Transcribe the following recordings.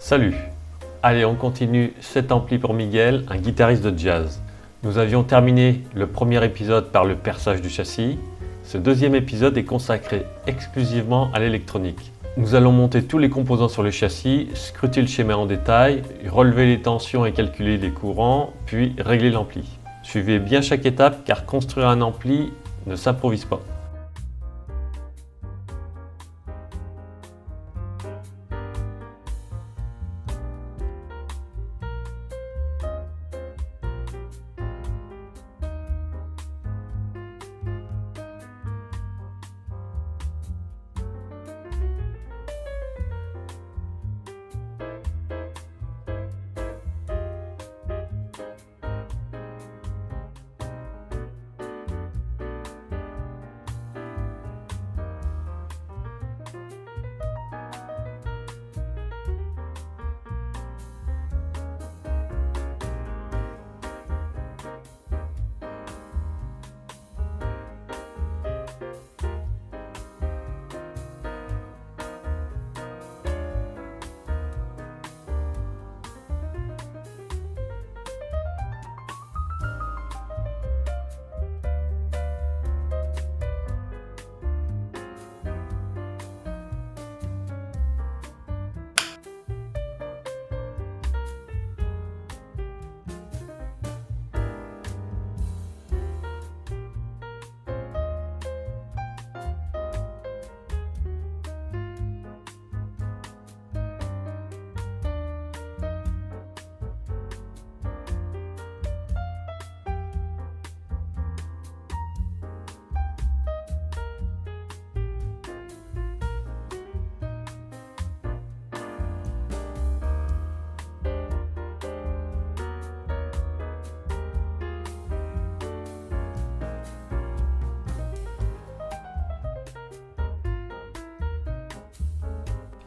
Salut! Allez, on continue cet ampli pour Miguel, un guitariste de jazz. Nous avions terminé le premier épisode par le perçage du châssis. Ce deuxième épisode est consacré exclusivement à l'électronique. Nous allons monter tous les composants sur le châssis, scruter le schéma en détail, relever les tensions et calculer les courants, puis régler l'ampli. Suivez bien chaque étape car construire un ampli ne s'improvise pas.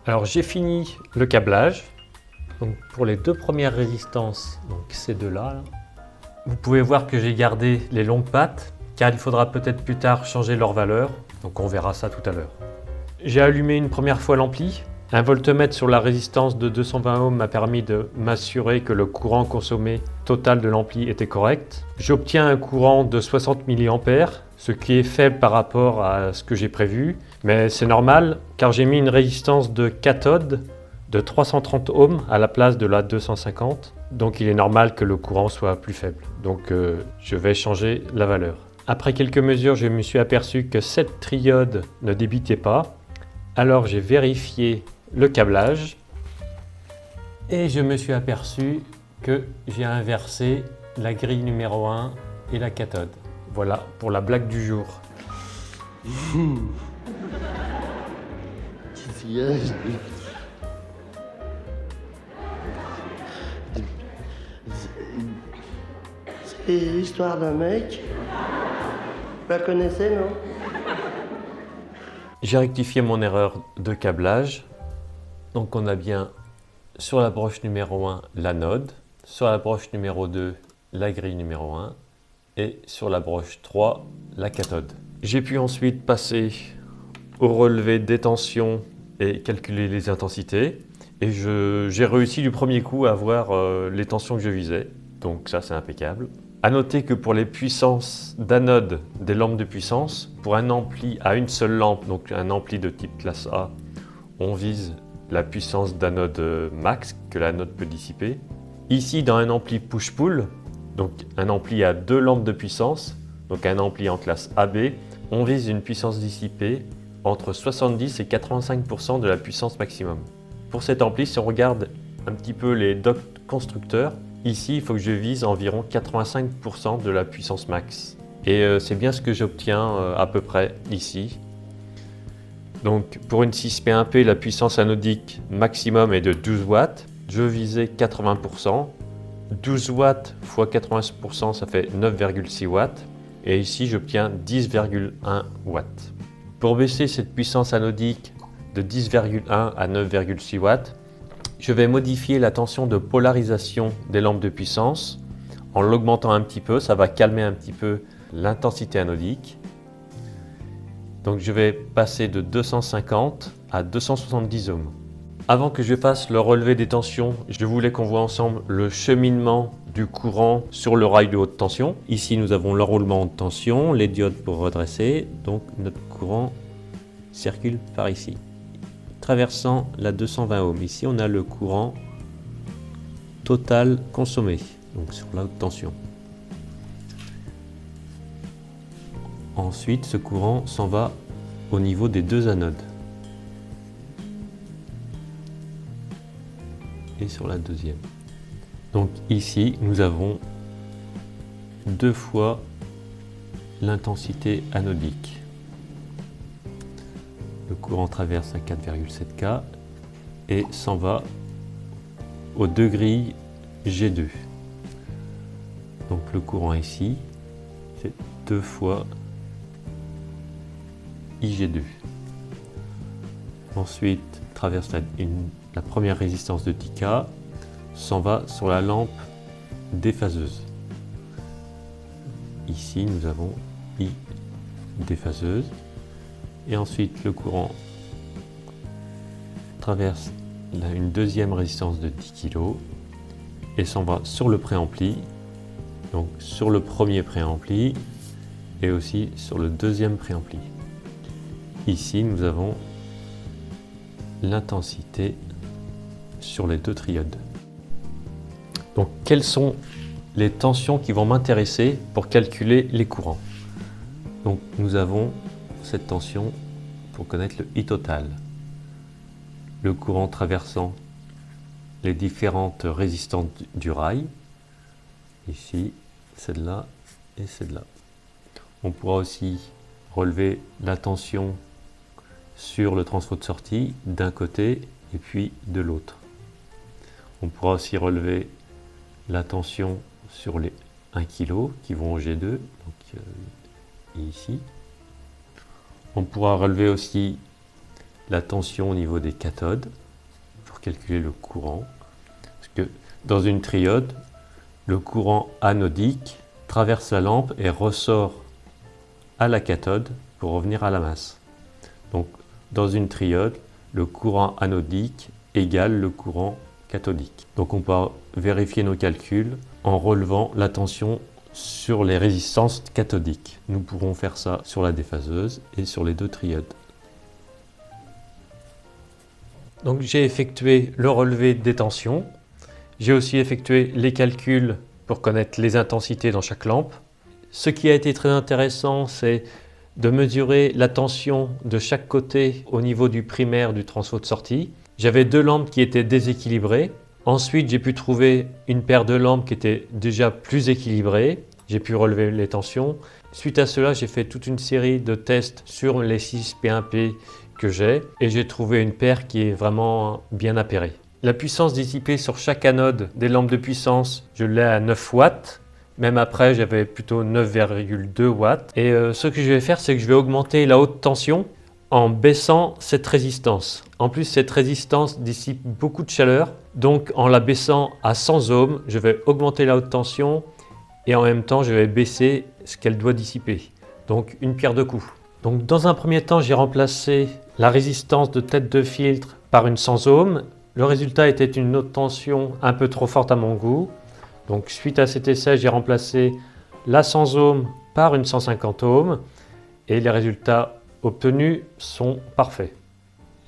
Alors j'ai fini le câblage. Donc pour les deux premières résistances, donc ces deux-là, vous pouvez voir que j'ai gardé les longues pattes car il faudra peut-être plus tard changer leur valeur. Donc on verra ça tout à l'heure. J'ai allumé une première fois l'ampli. Un voltmètre sur la résistance de 220 ohms m'a permis de m'assurer que le courant consommé total de l'ampli était correct. J'obtiens un courant de 60 mA, ce qui est faible par rapport à ce que j'ai prévu, mais c'est normal car j'ai mis une résistance de cathode de 330 ohms à la place de la 250, donc il est normal que le courant soit plus faible. Donc je vais changer la valeur. Après quelques mesures, je me suis aperçu que cette triode ne débitait pas, alors j'ai vérifié le câblage et je me suis aperçu que j'ai inversé la grille numéro 1 et la cathode. Voilà pour la blague du jour. C'est l'histoire d'un mec. Vous la connaissez, non? J'ai rectifié mon erreur de câblage. Donc on a bien sur la broche numéro 1 l'anode, sur la broche numéro 2 la grille numéro 1 et sur la broche 3 la cathode. J'ai pu ensuite passer au relevé des tensions et calculer les intensités. Et j'ai réussi du premier coup à avoir les tensions que je visais. Donc ça c'est impeccable. A noter que pour les puissances d'anode des lampes de puissance, pour un ampli à une seule lampe, donc un ampli de type classe A, on vise la puissance d'anode max que l'anode peut dissiper. Ici dans un ampli push-pull, donc un ampli à deux lampes de puissance, donc un ampli en classe AB, on vise une puissance dissipée entre 70 et 85% de la puissance maximum. Pour cet ampli, si on regarde un petit peu les docs constructeurs, ici il faut que je vise environ 85% de la puissance max. Et c'est bien ce que j'obtiens à peu près ici. Donc pour une 6P1P, la puissance anodique maximum est de 12 watts. Je visais 80%. 12 watts x 80%, ça fait 9,6 watts. Et ici, j'obtiens 10,1 watts. Pour baisser cette puissance anodique de 10,1 à 9,6 watts, je vais modifier la tension de polarisation des lampes de puissance. En l'augmentant un petit peu, ça va calmer un petit peu l'intensité anodique. Donc je vais passer de 250 à 270 ohms. Avant que je fasse le relevé des tensions, je voulais qu'on voit ensemble le cheminement du courant sur le rail de haute tension. Ici, nous avons l'enroulement de tension, les diodes pour redresser. Donc, notre courant circule par ici, traversant la 220 ohms. Ici, on a le courant total consommé, donc sur la haute tension. Ensuite, ce courant s'en va au niveau des deux anodes. Et sur la deuxième. Donc ici, nous avons 2 fois l'intensité anodique. Le courant traverse à 4,7 K et s'en va aux deux grilles G2. Donc le courant ici, c'est 2 fois IG2. Ensuite, traverse la première résistance de 10 K, s'en va sur la lampe déphaseuse. Ici, nous avons I déphaseuse. Et ensuite, le courant traverse une deuxième résistance de 10 kg et s'en va sur le préampli, donc sur le premier préampli et aussi sur le deuxième préampli. Ici, nous avons l'intensité sur les deux triodes. Donc, quelles sont les tensions qui vont m'intéresser pour calculer les courants? Donc, nous avons cette tension pour connaître le I total. Le courant traversant les différentes résistances du rail, ici, celle-là et celle-là. On pourra aussi relever la tension sur le transfo de sortie d'un côté et puis de l'autre. On pourra aussi relever la tension sur les 1 kg qui vont au G2, donc ici. On pourra relever aussi la tension au niveau des cathodes pour calculer le courant. Parce que dans une triode, le courant anodique traverse la lampe et ressort à la cathode pour revenir à la masse. Donc dans une triode, le courant anodique égale le courant cathodique. Donc on peut vérifier nos calculs en relevant la tension sur les résistances cathodiques. Nous pourrons faire ça sur la déphaseuse et sur les deux triodes. Donc j'ai effectué le relevé des tensions. J'ai aussi effectué les calculs pour connaître les intensités dans chaque lampe. Ce qui a été très intéressant, c'est de mesurer la tension de chaque côté au niveau du primaire du transfo de sortie. J'avais 2 lampes qui étaient déséquilibrées. Ensuite, j'ai pu trouver une paire de lampes qui était déjà plus équilibrée. J'ai pu relever les tensions. Suite à cela, j'ai fait toute une série de tests sur les 6 P1P que j'ai et j'ai trouvé une paire qui est vraiment bien appairée. La puissance dissipée sur chaque anode des lampes de puissance, je l'ai à 9 watts. Même après, j'avais plutôt 9,2 watts. Et ce que je vais faire, c'est que je vais augmenter la haute tension en baissant cette résistance. En plus, cette résistance dissipe beaucoup de chaleur. Donc, en la baissant à 100 ohms, je vais augmenter la haute tension et en même temps, je vais baisser ce qu'elle doit dissiper. Donc, une pierre deux coups. Donc, dans un premier temps, j'ai remplacé la résistance de tête de filtre par une 100 ohms. Le résultat était une haute tension un peu trop forte à mon goût. Donc, suite à cet essai, j'ai remplacé la 100 ohms par une 150 ohms et les résultats obtenus sont parfaits.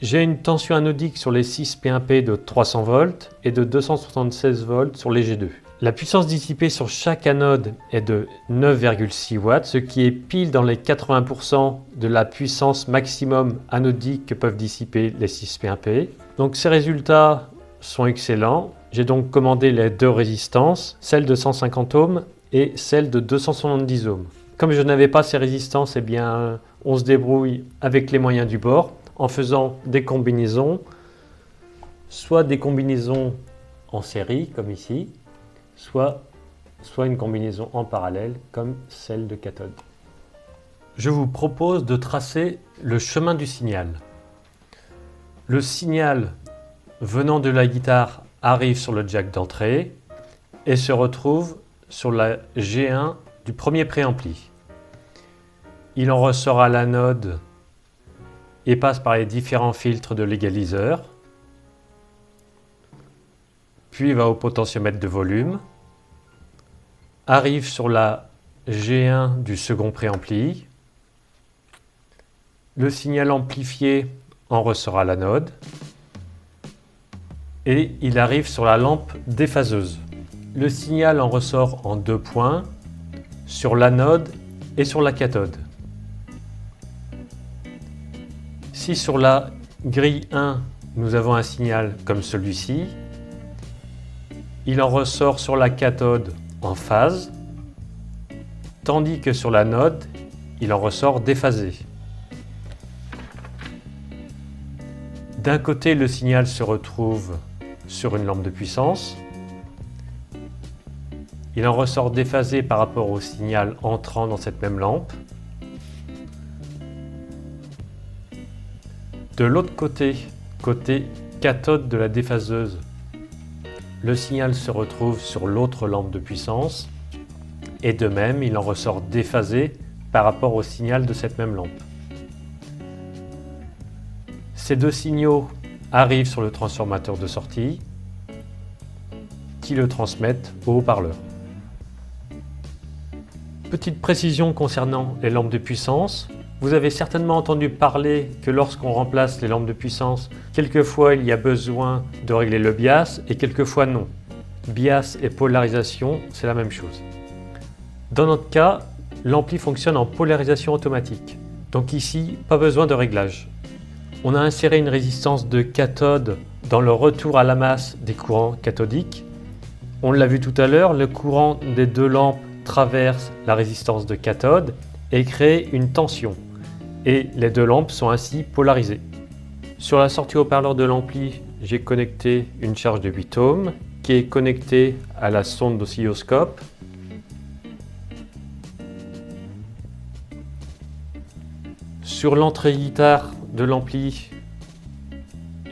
J'ai une tension anodique sur les 6 P1P de 300 volts et de 276 volts sur les G2. La puissance dissipée sur chaque anode est de 9,6 watts, ce qui est pile dans les 80% de la puissance maximum anodique que peuvent dissiper les 6 P1P. Donc ces résultats sont excellents. J'ai donc commandé les 2 résistances, celle de 150 ohms et celle de 270 ohms. Comme je n'avais pas ces résistances, eh bien, on se débrouille avec les moyens du bord en faisant des combinaisons, soit des combinaisons en série comme ici, soit une combinaison en parallèle comme celle de cathode. Je vous propose de tracer le chemin du signal. Le signal venant de la guitare arrive sur le jack d'entrée et se retrouve sur la G1 du premier préampli. Il en ressort à l'anode et passe par les différents filtres de l'égaliseur. puis va au potentiomètre de volume, arrive sur la G1 du second préampli, le signal amplifié en ressort à l'anode, et il arrive sur la lampe déphaseuse. Le signal en ressort en 2 points, sur l'anode et sur la cathode. Si sur la grille 1, nous avons un signal comme celui-ci, il en ressort sur la cathode en phase, tandis que sur l'anode, il en ressort déphasé. D'un côté, le signal se retrouve sur une lampe de puissance. Il en ressort déphasé par rapport au signal entrant dans cette même lampe. De l'autre côté, côté cathode de la déphaseuse, le signal se retrouve sur l'autre lampe de puissance et de même, il en ressort déphasé par rapport au signal de cette même lampe. Ces deux signaux arrivent sur le transformateur de sortie qui le transmettent au haut-parleur. Petite précision concernant les lampes de puissance. Vous avez certainement entendu parler que lorsqu'on remplace les lampes de puissance, quelquefois il y a besoin de régler le bias et quelquefois non. Bias et polarisation, c'est la même chose. Dans notre cas, l'ampli fonctionne en polarisation automatique. Donc ici, pas besoin de réglage. On a inséré une résistance de cathode dans le retour à la masse des courants cathodiques. On l'a vu tout à l'heure, le courant des deux lampes traverse la résistance de cathode et crée une tension. Et les deux lampes sont ainsi polarisées. Sur la sortie haut-parleur de l'ampli, j'ai connecté une charge de 8 ohms qui est connectée à la sonde d'oscilloscope. Sur l'entrée guitare de l'ampli,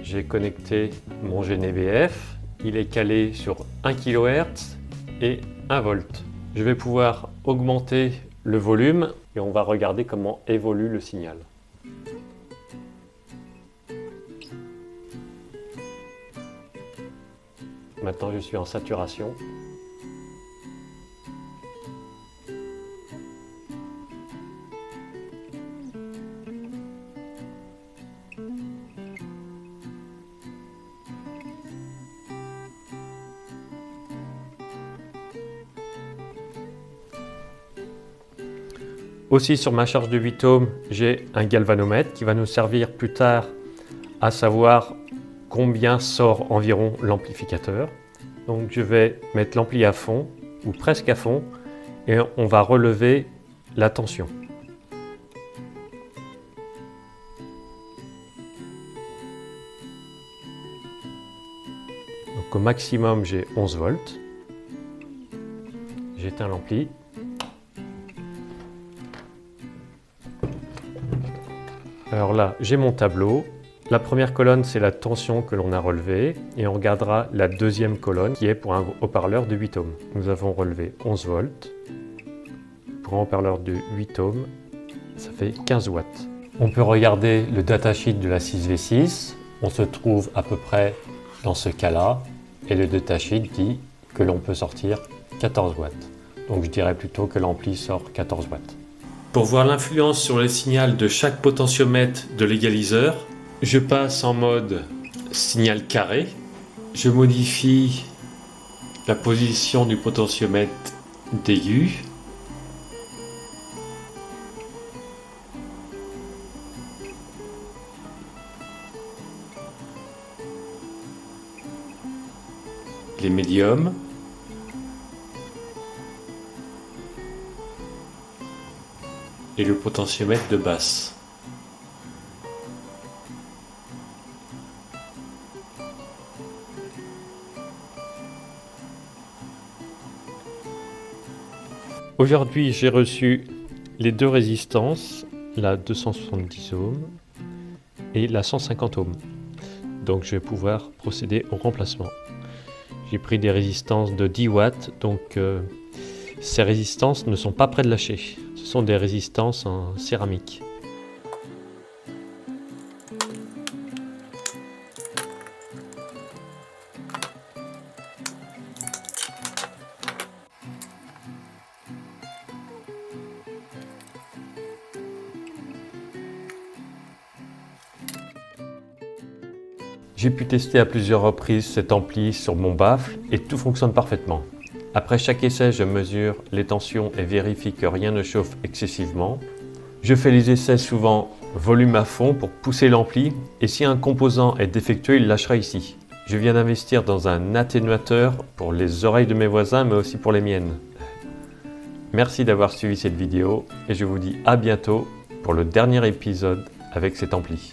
j'ai connecté mon GNBF. Il est calé sur 1 kHz et 1 volt. Je vais pouvoir augmenter le volume et on va regarder comment évolue le signal. Maintenant, je suis en saturation. Aussi sur ma charge de 8 ohms, j'ai un galvanomètre qui va nous servir plus tard à savoir combien sort environ l'amplificateur. Donc je vais mettre l'ampli à fond ou presque à fond et on va relever la tension. Donc au maximum j'ai 11 volts. J'éteins l'ampli. Alors là, j'ai mon tableau. La première colonne, c'est la tension que l'on a relevée et on regardera la deuxième colonne qui est pour un haut-parleur de 8 ohms. Nous avons relevé 11 volts. Pour un haut-parleur de 8 ohms, ça fait 15 watts. On peut regarder le datasheet de la 6V6. On se trouve à peu près dans ce cas-là et le datasheet dit que l'on peut sortir 14 watts. Donc je dirais plutôt que l'ampli sort 14 watts. Pour voir l'influence sur le signal de chaque potentiomètre de l'égaliseur, je passe en mode signal carré. Je modifie la position du potentiomètre d'aigu. Les médiums. Et le potentiomètre de basse. Aujourd'hui, j'ai reçu les deux résistances, la 270 ohms et la 150 ohms. Donc je vais pouvoir procéder au remplacement. J'ai pris des résistances de 10 watts, donc ces résistances ne sont pas près de lâcher. Ce sont des résistances en céramique. J'ai pu tester à plusieurs reprises cet ampli sur mon baffle et tout fonctionne parfaitement. Après chaque essai, je mesure les tensions et vérifie que rien ne chauffe excessivement. Je fais les essais souvent volume à fond pour pousser l'ampli et si un composant est défectueux, il lâchera ici. Je viens d'investir dans un atténuateur pour les oreilles de mes voisins mais aussi pour les miennes. Merci d'avoir suivi cette vidéo et je vous dis à bientôt pour le dernier épisode avec cet ampli.